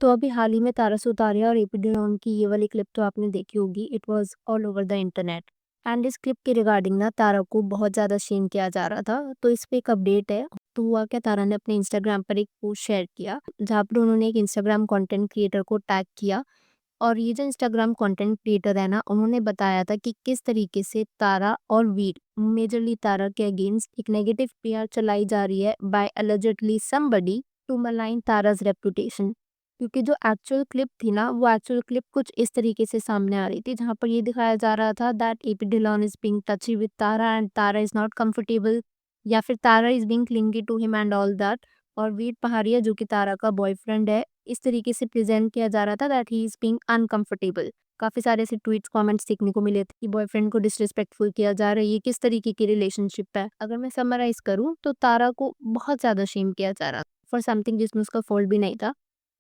तो अभी हाल ही में तारा सुतारिया और एपी डिलॉन की ये वाली क्लिप तो आपने देखी होगी। It was all over the internet. And इस क्लिप के रिगार्डिंग ना तारा को बहुत ज़्यादा शेम किया जा रहा था। तो इस पे एक अपडेट है। तो हुआ क्या, तारा ने अपने इंस्टाग्राम पर एक पोस्ट शेयर किया जहाँ पर उन्होंने एक इंस्टाग्राम कंटेंट क्रिएटर को टैग किया। और ये जो इंस्टाग्राम कंटेंट क्रिएटर है ना, उन्होंने बताया था कि किस तरीके से तारा और वीर, मेजरली तारा के अगेंस्ट एक नेगेटिव पीआर चलाई जा रही है by allegedly somebody to malign Tara's reputation. क्योंकि जो एक्चुअल क्लिप थी ना, वो एक्चुअल क्लिप कुछ इस तरीके से सामने आ रही थी जहाँ पर ये दिखाया जा रहा था that AP Dhillon is being touchy with Tara and Tara is not comfortable, या फिर Tara is being clingy to him and all that. और वीर पहाड़िया जो कि तारा का बॉयफ्रेंड है, इस तरीके से प्रेजेंट किया जा रहा था that he is being uncomfortable. काफी सारे ऐसे ट्वीट्स कमेंट्स देखने को मिले थे कि बॉयफ्रेंड को डिसरिस्पेक्टफुल किया जा रहा है। ये किस तरीके की रिलेशनशिप है? अगर मैं समराइज करूं तो तारा को बहुत ज्यादा शेम किया जा रहा फॉर समथिंग जिसमें उसका फॉल्ट भी नहीं था।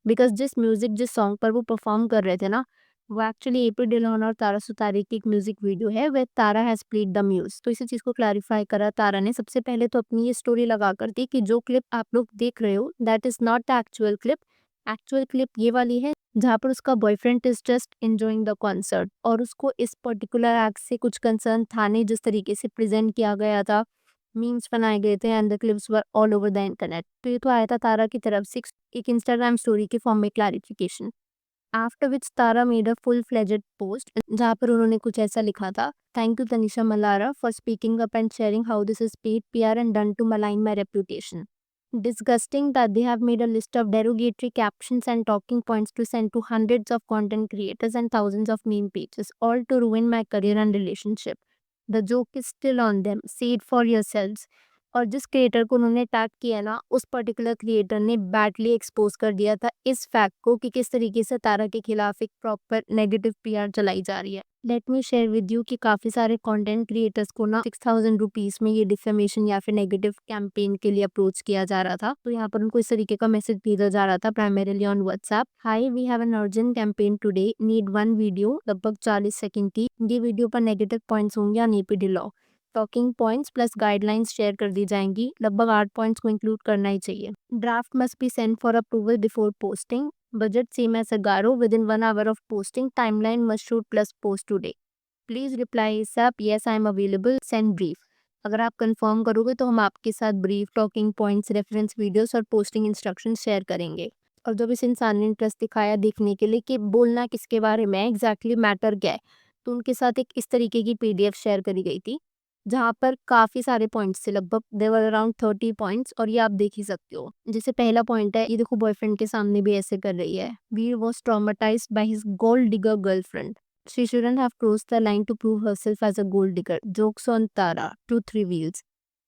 बिकॉज जिस सॉन्ग पर वो परफॉर्म कर रहे थे ना, वो एक्चुअली एपी डिलॉन और तारा सुतारी की एक म्यूजिक वीडियो है वे तारा हैज प्लेड द म्यूज। तो इसी चीज को क्लैरिफाई करा तारा ने। सबसे पहले तो अपनी ये स्टोरी लगा कर दी कि जो क्लिप आप लोग देख रहे हो that is not the actual clip. Actual clip ये वाली है जहाँ पर उसका boyfriend is just enjoying the concert और उसको इस पर्टिकुलर एक्ट से कुछ कंसर्न था नहीं। जिस तरीके से प्रेजेंट किया गया था, मीम्स बनाए गए थे and the clips were all over the internet. तो ये तो आया था तारा की तरफ से एक इंस्टाग्राम स्टोरी के फॉर्म में clarification. After which Tara made a full fledged post जहाँ पर उन्होंने कुछ ऐसा लिखा था, thank you Tanisha Mallara for speaking up and sharing how this is paid PR and done to malign my reputation. Disgusting that they have made a list of derogatory captions and talking points to send to hundreds of content creators and thousands of meme pages, all to ruin my career and relationship. The joke is still on them. See it for yourselves. और जिस creator को उन्होंने tag किया ना, उस particular creator ने badly expose कर दिया था इस फैक्ट को कि किस तरीके से तारा के खिलाफ एक प्रॉपर नेगेटिव पीआर चलाई जा रही है। Let me share with you कि काफ़ी सारे कंटेंट क्रिएटर्स को ना 6000 रुपीज़ में ये डिफेमेशन या फिर नेगेटिव कैंपेन के लिए अप्रोच किया जा रहा था। तो यहाँ पर उनको इस तरीके का मैसेज भेजा जा रहा था primarily on WhatsApp. Hi, we have an urgent campaign today, need one video लगभग 40 सेकंड की। ये वीडियो पर नेगेटिव पॉइंट्स होंगे या नेपीडी लॉ talking points plus guidelines share कर दी जाएंगी। लगभग 8 पॉइंट्स को इंक्लूड करना ही चाहिए। Draft must be send for approval before posting. Budget same as अगारो within 1 hour of posting. Timeline must shoot plus post today. Please reply सब yes I am available, send brief. अगर आप confirm करोगे तो हम आपके साथ brief, talking points, reference videos और पोस्टिंग इंस्ट्रक्शंस शेयर करेंगे। और जब इस इंसान ने इंटरेस्ट दिखाया देखने के लिए कि बोलना किसके बारे में एग्जैक्टली मैटर क्या है, तो उनके साथ एक इस तरीके की पीडीएफ शेयर करी गई थी जहाँ पर काफ़ी सारे पॉइंट्स थे। लगभग देवर अराउंड 30 पॉइंट्स और ये आप देख ही सकते हो। जैसे पहला पॉइंट है, ये देखो बॉयफ्रेंड के सामने भी ऐसे कर रही है। Veer was traumatised by his gold digger girlfriend. She shouldn't have crossed the line to prove herself as a gold digger. Jokes on Tara. Truth reveals.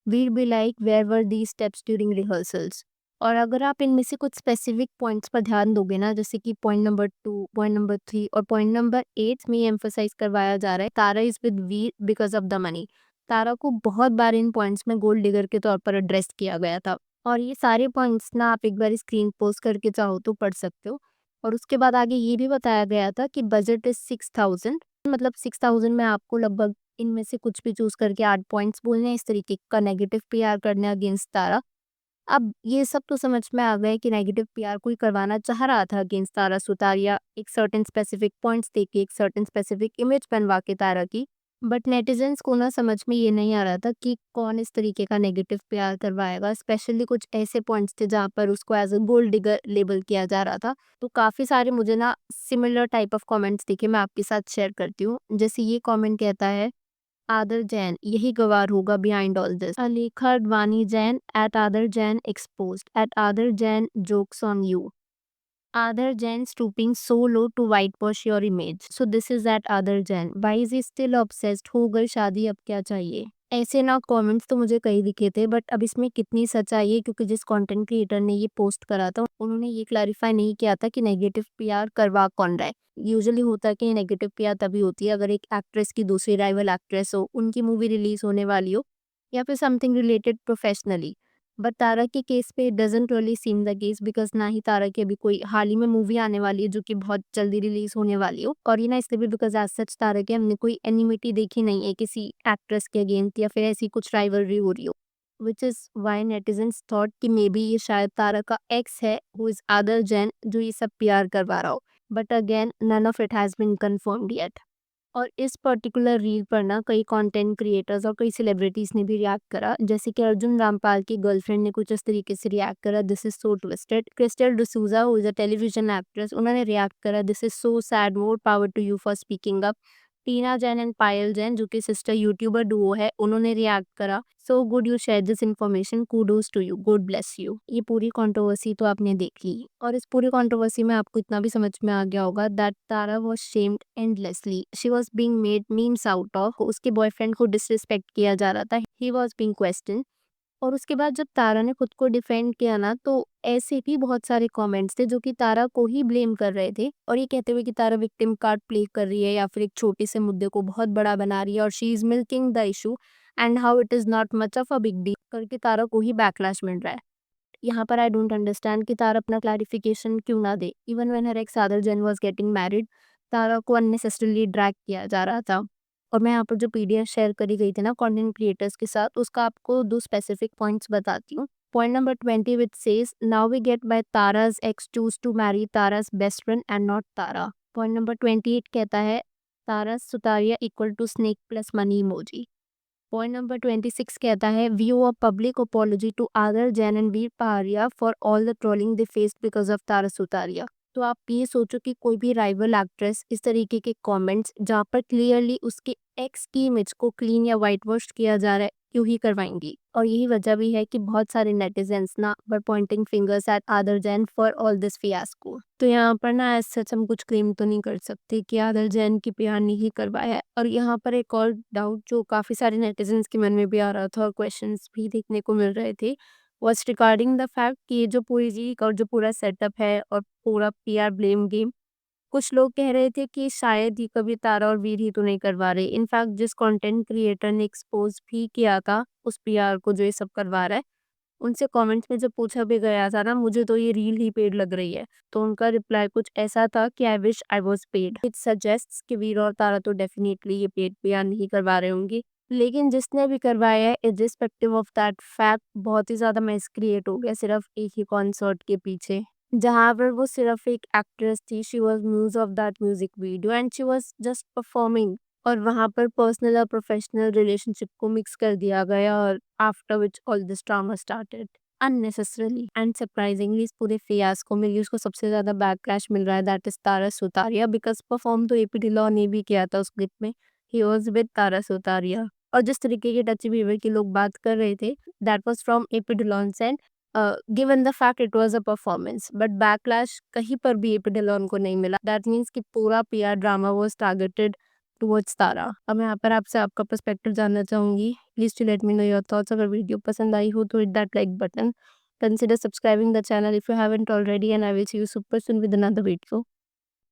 We'll be like, where were these steps during rehearsals? और अगर आप इनमें से कुछ specific points पर ध्यान दोगे ना, जैसे कि पॉइंट नंबर 2, पॉइंट नंबर 3 और पॉइंट नंबर 8 में एम्फोसाइज करवाया जा रहा है Tara is with Veer because of the money. Tara को बहुत बार इन पॉइंट्स में गोल्ड डिगर के तौर पर एड्रेस किया गया था। और ये सारे पॉइंट्स ना आप एक बार स्क्रीन पोस्ट करके चाहो तो पढ़ सकते हो। और उसके बाद आगे ये भी बताया गया था कि बजट इज 6000, मतलब 6000 में आपको लगभग इनमें से कुछ भी चूज करके 8 पॉइंट्स बोलने हैं इस तरीके का नेगेटिव पीआर करने अगेंस्ट तारा। अब ये सब तो समझ में आ गया कि नेगेटिव पीआर कोई करवाना चाह रहा था अगेंस्ट तारा सुतारिया, एक सर्टेन स्पेसिफिक पॉइंट्स देके, एक सर्टेन स्पेसिफिक इमेज बनवा के तारा की। बट नेटिजन्स को ना समझ में ये नहीं आ रहा था कि कौन इस तरीके का नेगेटिव प्यार करवाएगा। स्पेशली कुछ ऐसे पॉइंट्स थे जहाँ पर उसको as a gold digger label किया जा रहा था। तो काफ़ी सारे मुझे ना सिमिलर टाइप ऑफ कमेंट्स दिखे, मैं आपके साथ शेयर करती हूँ। जैसे ये कमेंट कहता है, आदर जैन यही गवार होगा behind all this. Alekha Advani Jain at Aadar Jain exposed at Aadar Jain jokes on you. Other Jain stooping so low to whitewash your image. So this is that other Jain. Why is he still obsessed? हो गई शादी, अब क्या चाहिए? ऐसे ना कमेंट्स तो मुझे कई दिखे थे, बट अब इसमें कितनी सच्चाई है क्योंकि जिस कंटेंट क्रिएटर ने ये पोस्ट करा था उन्होंने ये क्लैरिफाई नहीं किया था कि नेगेटिव पीआर करवा कौन रहा है। यूजुअली होता है कि नेगेटिव पीआर तभी होती है अगर एक एक्ट्रेस की दूसरी राइवल एक्ट्रेस हो, उनकी मूवी रिलीज होने वाली हो, या फिर समथिंग रिलेटेड प्रोफेशनली। बट तारा के केस पे doesn't really seem the case because ना ही तारा की अभी कोई हाल ही में मूवी आने वाली है जो कि बहुत जल्दी रिलीज होने वाली हो। और ये ना इसलिए भी बिकॉज एज सच तारा के हमने कोई एनिमिटी देखी नहीं है किसी एक्ट्रेस के अगेंस्ट या फिर ऐसी कुछ राइवलरी हो रही हो। which is why netizens thought कि मे बी ये शायद तारा का एक्स है who is अदर जैन जो ये सब पीआर करवा रहा हो, but again none of it has been confirmed yet. और इस पर्टिकुलर रील पर ना कई कंटेंट क्रिएटर्स और कई सेलिब्रिटीज ने भी रिएक्ट करा, जैसे कि अर्जुन रामपाल की गर्लफ्रेंड ने कुछ इस तरीके से रिएक्ट करा, this is so twisted. Crystal D'Souza who is a television actress, उन्होंने रिएक्ट करा, this is so sad, more power to you for speaking up. Tina Jain and Payal Jain जो कि सिस्टर यूट्यूबर डुओ है, उन्होंने रिएक्ट करा, so good you share this information, kudos to you, God bless you. ये पूरी controversy तो आपने देख ली, और इस पूरी कंट्रोवर्सी में आपको इतना भी समझ में आ गया होगा that Tara was shamed endlessly, she was being made memes out of, उसके बॉयफ्रेंड को डिसरिस्पेक्ट किया जा रहा था, ही वाज बीइंग क्वेश्चन। और उसके बाद जब तारा ने खुद को डिफेंड किया ना, तो ऐसे भी बहुत सारे कमेंट्स थे जो कि तारा को ही ब्लेम कर रहे थे, और ये कहते हुए कि तारा विक्टिम कार्ड प्ले कर रही है या फिर एक छोटे से मुद्दे को बहुत बड़ा बना रही है, और she is milking the issue and how it is not much of a big deal करके तारा को ही बैकलैश मिल रहा है। यहाँ पर आई डोंट अंडरस्टैंड कि तारा अपना क्लैरिफिकेशन क्यों ना दे। Even when her ex Aadar Jain was getting married, Tara को अननेसेसरीली ड्रैग किया जा रहा था। और मैं यहाँ पर जो पीडीएफ शेयर करी गई थी ना कंटेंट क्रिएटर्स के साथ, उसका आपको 2 स्पेसिफिक पॉइंट्स बताती हूँ। Point number 20 which says now we get why Tara's ex choose to marry Tara's best friend and not Tara. Point number 28 कहता है Tara Sutaria equal to snake plus money emoji. Point number 26 कहता है view a public apology to Aadar Jain and Veer Pahariya for all the trolling they faced because of Tara Sutaria. तो आप ये सोचो कि कोई भी राइवल एक्ट्रेस इस तरीके के कमेंट्स जहाँ पर क्लियरली उसके एक्स की इमेज को क्लीन या वाइट वॉश किया जा रहा है, क्यों ही करवाएंगी। और यही वजह भी है कि बहुत सारे नेटिजन्स ना वर Poynting fingers eight Aadar Jain for all this fiasco. तो यहाँ पर ना एज सच हम कुछ क्लेम तो नहीं कर सकते कि आदर जैन की प्यार ने ही करवाया है। और यहाँ पर एक और डाउट जो काफ़ी सारे नेटिजन्स के मन में भी आ रहा था और क्वेश्चंस भी देखने को मिल रहे थे, वॉज रिगार्डिंग द फैक्ट कि ये जो पूरी लीक और जो पूरा सेटअप है और पूरा पीआर ब्लेम गेम, कुछ लोग कह रहे थे कि शायद ही कभी तारा और वीर ही तो नहीं करवा रहे। इनफैक्ट जिस कंटेंट क्रिएटर ने एक्सपोज भी किया था उस पीआर को जो ये सब करवा रहा है, उनसे कमेंट्स में जब पूछा भी गया था ना, मुझे तो ये रील ही पेड लग रही है, तो उनका रिप्लाई कुछ ऐसा था कि I wish I was paid. It suggests कि वीर और तारा तो डेफिनेटली ये पेड पीआर नहीं करवा रहे होंगे, लेकिन जिसने भी करवाया है इर्रिस्पेक्टिव ऑफ दैट फैक्ट बहुत ही ज़्यादा मैस क्रिएट हो गया सिर्फ एक ही कॉन्सर्ट के पीछे, जहाँ पर वो सिर्फ एक एक्ट्रेस थी, she was muse of that music video and she was just performing. और वहाँ पर पर्सनल और प्रोफेशनल रिलेशनशिप को मिक्स कर दिया गया, और after which all this drama started unnecessarily and surprisingly. इस पूरे फियास्को में उसको सबसे ज़्यादा बैकलैश मिल रहा है, that is Tara Sutaria, because perform तो एपी ढिल्लों ने भी किया था उस क्लिप में, he was with Tara Sutaria. और जिस तरीके के टची बिहेवियर की लोग बात कर रहे थे, that was from AP Dhillon's and given the fact it was a performance, but backlash कहीं पर भी एपी ढिल्लोन को नहीं मिला। दैट मीन्स कि पूरा PR drama was targeted towards Tara. अब मैं यहाँ पर आपसे आपका पर्सपेक्टिव जानना चाहूंगी, please to let me know your thoughts. अगर वीडियो पसंद आई हो तो hit that like button, consider subscribing the channel if you haven't already, and I will see you super soon with another video.